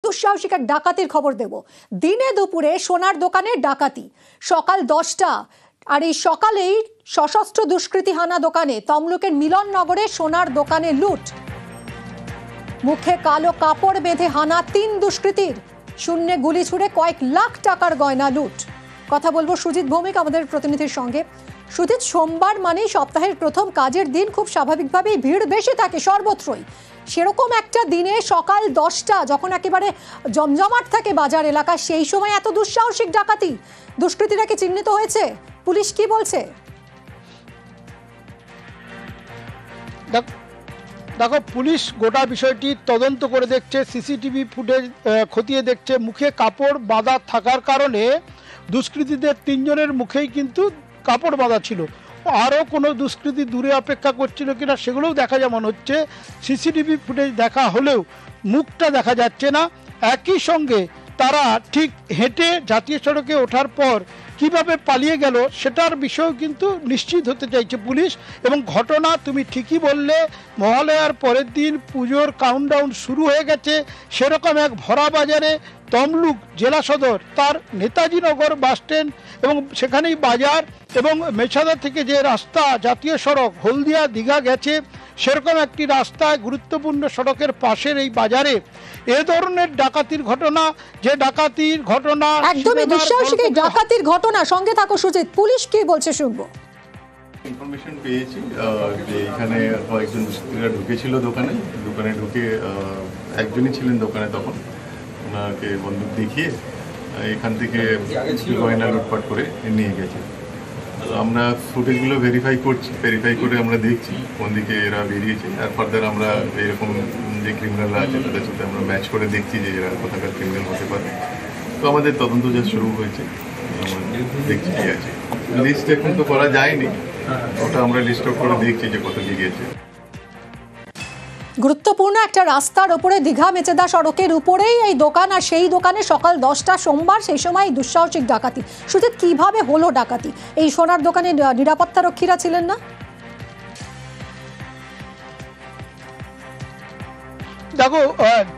দুঃসাহসিক এক ডাকাতির খবর দেব। দিনে দুপুরে সোনার দোকানে ডাকাতি, সকাল 10টা, আর এই সকালেই সশস্ত্র দুষ্কৃতী হানা দোকানে। তমলুকের মিলননগরে সোনার দোকানে লুট, মুখে কালো কাপড় বেঁধে হানা 3 দুষ্কৃতীর, শূন্যে গুলি ছুড়ে কয়েক লাখ টাকার গয়না লুট। কথা বলবো সুজিত ভৌমিক আমাদের প্রতিনিধির সঙ্গে। সুজিত, সোমবার মানেই সপ্তাহের প্রথম কাজের দিন, খুব স্বাভাবিকভাবেই ভিড় বেশি থাকে সর্বত্রই। সেরকম একটা দিনে সকাল 10টা, যখন একেবারে জমজমাট থাকে বাজার এলাকা, সেই সময় এত দুঃসাহসিক ডাকাতি, দুষ্কৃতীরা কি চিহ্নিত হয়েছে? পুলিশ কি বলছে? দেখো, পুলিশ গোটা বিষয়টি তদন্ত করে দেখছে, সিসিটিভি ফুটেজ খতিয়ে দেখছে। মুখে কাপড় বাঁধা থাকার কারণে দুষ্কৃতীদের 3 জনের মুখেই কিন্তু কাপড় বাঁধা ছিল। আরও কোনো দুষ্কৃতী দূরে অপেক্ষা করছিল কিনা সেগুলোও দেখা যেমন হচ্ছে। সিসিটিভি ফুটেজ দেখা হলেও মুখটা দেখা যাচ্ছে না। একই সঙ্গে তারা ঠিক হেঁটে জাতীয় সড়কে ওঠার পর কিভাবে পালিয়ে গেল সেটার বিষয়েও কিন্তু নিশ্চিত হতে চাইছে পুলিশ। এবং ঘটনা তুমি ঠিকই বললে, মহালয়ার পরের দিন পুজোর কাউন্টডাউন শুরু হয়ে গেছে। সেরকম এক ভরা বাজারে তমলুক জেলা সদর, তার নেতাজি নগর বাসস্ট্যান্ড এবং সেখানেই বাজার, এবং মেছাদা থেকে যে রাস্তা জাতীয় সড়ক হলদিয়া দীঘা গেছে, সেরকম একটি রাস্তায় গুরুত্বপূর্ণ সড়কের পাশের এই বাজারে এ ধরনের ডাকাতির ঘটনা, যে ডাকাতির ঘটনা একদমই দুঃসাহসিক ডাকাতির ঘটনা। সঙ্গে থাকো সুজিত, পুলিশ কি বলছে শুনবো। ইনফরমেশন পেয়েছি যে এখানে কয়েকজন দুষ্কৃতীরা ঢুকেছিল দোকানে ঢুকে একজনই ছিলেন দোকানে, তখন ওনাকে বন্দুক দেখিয়ে এখান থেকে গয়না লুটপাট করে নিয়ে গেছে। আমরা ফুটেজগুলো ভেরিফাই করে আমরা দেখছি কোন দিকে এরা বেরিয়েছে, আর ফার্দার আমরা এরকম যে ক্রিমিনালরা আছে তাদের সাথে আমরা ম্যাচ করে দেখছি যে এরা কোথাকার ক্রিমিনাল হতে পারে। তো আমাদের তদন্ত যা শুরু হয়েছে, দেখছি কি আছে। লিস্ট এখন তো করা যায়নি, ওটা আমরা লিস্ট আউট করে দেখছি যে কত কি গেছে। গুরুত্বপূর্ণ একটা রাস্তার ওপরে, দীঘা মেচেদা সড়কের উপরেই এই দোকান, আর সেই দোকানে সকাল 10টা সোমবার, সেই সময় দুঃসাহসিক ডাকাতি। সুজিত, কিভাবে হলো ডাকাতি? এই সোনার দোকানে নিরাপত্তা রক্ষীরা ছিলেন না? দেখো,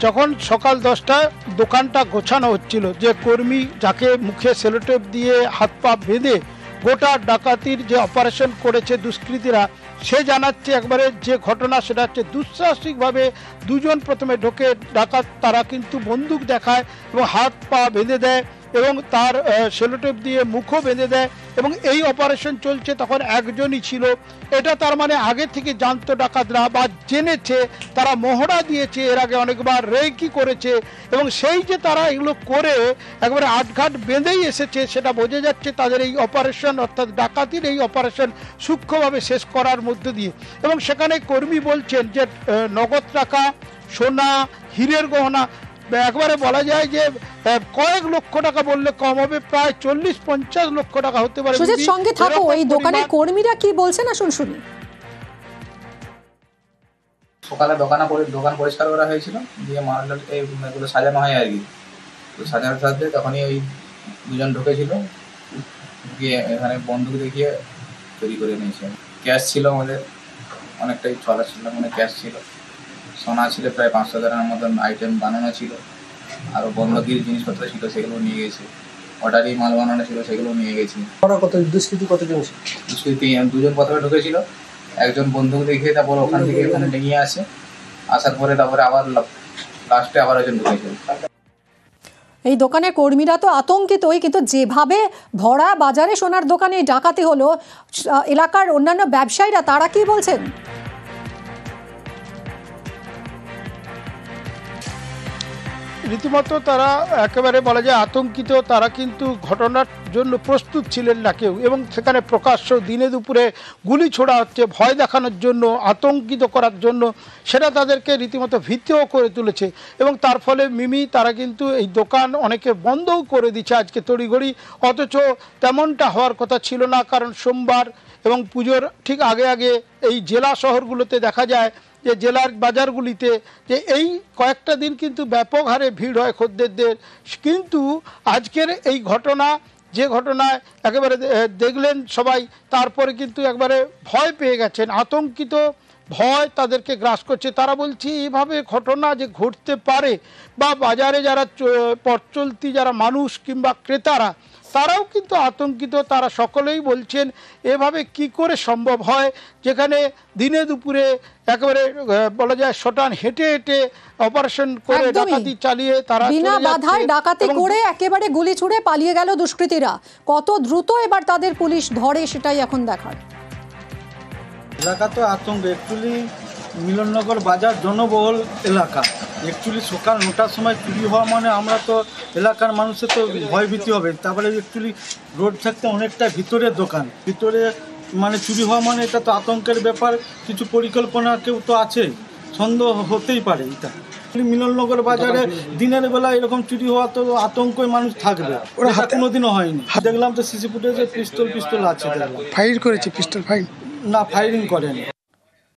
যখন সকাল 10টায় দোকানটা গোছানো হচ্ছিল, যে কর্মী যাকে মুখে সেলোটেপ দিয়ে হাত পা বেঁধে গোটা ডাকাতির যে অপারেশন করেছে দুষ্কৃতীরা, সে জানাচ্ছে একবারে যে ঘটনা সেটা হচ্ছে দুঃসাহসিকভাবে 2 জন প্রথমে ঢোকে ডাকাত, তারা কিন্তু বন্দুক দেখায় এবং হাত পা বেঁধে দেয় এবং তার সেলোটেপ দিয়ে মুখও বেঁধে দেয়, এবং এই অপারেশন চলছে। তখন একজনই ছিল। এটা তার মানে আগে থেকে জানতো ডাকাতরা, বা জেনেছে, তারা মহড়া দিয়েছে, এর আগে অনেকবার রেকি করেছে, এবং সেই যে তারা এগুলো করে একবারে আটঘাট বেঁধেই এসেছে, সেটা বোঝা যাচ্ছে তাদের এই অপারেশন, অর্থাৎ ডাকাতির এই অপারেশন সূক্ষ্মভাবে শেষ করার মধ্য দিয়ে। এবং সেখানে কর্মী বলছেন যে নগদ টাকা, সোনা, হীরের গহনা, একবারে বলা যায় যে কয়েক লক্ষ টাকা বললে কম হবে, প্রায় 40-50 লক্ষ টাকা হতে পারে। সুজিত, সঙ্গে থাকো, এই দোকানের কর্মীরা কি বলছেন না শুনি। সকালে দোকান পরিষ্কার করা হয়েছিল, দিয়ে মাল এগুলো সাজানো হয় আর কি। তো সাজানোর সাথে তখনই ওই 2 জন ঢুকেছিল, গিয়ে এখানে বন্দুক দেখিয়ে চুরি করে নিয়েছে। ক্যাশ ছিল আমাদের অনেকটাই, চলা ছিল, মানে ক্যাশ ছিল, সোনা ছিল প্রায় 500 টাকার মতন, আইটেম বানানো ছিল, আরও বন্ধকির জিনিসপত্র ছিল, সেগুলো নিয়ে গেছে। অর্ডারই মাল বানানো ছিল, সেগুলো নিয়ে গেছি। দুষ্কৃতী কতজন? দুষ্কৃতী 2 জন প্রথমে ঢুকেছিল, একজন বন্দুক দেখিয়ে তারপর ওখান থেকে এখানে নিয়ে আসার পরে তারপরে আবার লাস্টে আবার একজন ঢুকেছিল। এই দোকানের কর্মীরা তো আতঙ্কিতই, কিন্তু যেভাবে ভরা বাজারে সোনার দোকানে ডাকাতি হলো, এলাকার অন্যান্য ব্যবসায়ীরা তারা কি বলছেন? রীতিমতো তারা একেবারে বলা যায় আতঙ্কিত। তারা কিন্তু ঘটনার জন্য প্রস্তুত ছিলেন না কেউ, এবং সেখানে প্রকাশ্য দিনে দুপুরে গুলি ছোড়া হচ্ছে ভয় দেখানোর জন্য, আতঙ্কিত করার জন্য, সেটা তাদেরকে রীতিমতো ভীতিও করে তুলেছে। এবং তার ফলে তারা কিন্তু এই দোকান অনেকে বন্ধও করে দিচ্ছে আজকে তড়িঘড়ি, অথচ তেমনটা হওয়ার কথা ছিল না। কারণ সোমবার এবং পুজোর ঠিক আগে আগে এই জেলা শহরগুলোতে দেখা যায় যে জেলার বাজারগুলিতে যে এই কয়েকটা দিন কিন্তু ব্যাপক হারে ভিড় হয় খদ্দেরদের। কিন্তু আজকের এই ঘটনা, যে ঘটনায় একেবারে দেখলেন সবাই, তারপরে কিন্তু একবারে ভয় পেয়ে গেছেন, আতঙ্কিত ভয় তাদেরকে গ্রাস করছে। তারা বলছে এভাবে ঘটনা যে ঘটতে পারে, বা বাজারে যারা পথ চলতি যারা মানুষ কিংবা ক্রেতারা তারাও কিন্তু আতঙ্কিত। তারা সকলেই বলছেন এভাবে কি করে সম্ভব হয়, যেখানে দিনে দুপুরে একেবারে বলা যায় শটান হেঁটে হেঁটে অপারেশন করে ডাকাতি চালিয়ে তারা বিনা বাধায় ডাকাতি করে একেবারে গুলি ছুড়ে পালিয়ে গেল দুষ্কৃতীরা। কত দ্রুত এবার তাদের পুলিশ ধরে সেটাই এখন দেখার। এলাকা তো আতঙ্ক। অ্যাকচুয়ালি মিলননগর বাজার জনবহুল এলাকা। অ্যাকচুয়ালি সকাল 9টার সময় চুরি হওয়া মানে আমরা তো এলাকার মানুষের তো ভয়ভীতি হবে। তারপরে অ্যাকচুয়ালি রোড থাকতে অনেকটা ভিতরের দোকান, ভিতরে মানে চুরি হওয়া মানে এটা তো আতঙ্কের ব্যাপার। কিছু পরিকল্পনা কেউ তো আছে, সন্দেহ হতেই পারে। এটা মিলননগর বাজারে দিনের বেলা এরকম চুরি হওয়া তো আতঙ্কে মানুষ থাকবে, ওরা কোনোদিনও হয়নি। দেখলাম তো সিসি ফুটেজে পিস্তল আছে, দেখলাম ফায়ার করেছে, পিস্তল ফায়ার না ফায়ারিং করেনি।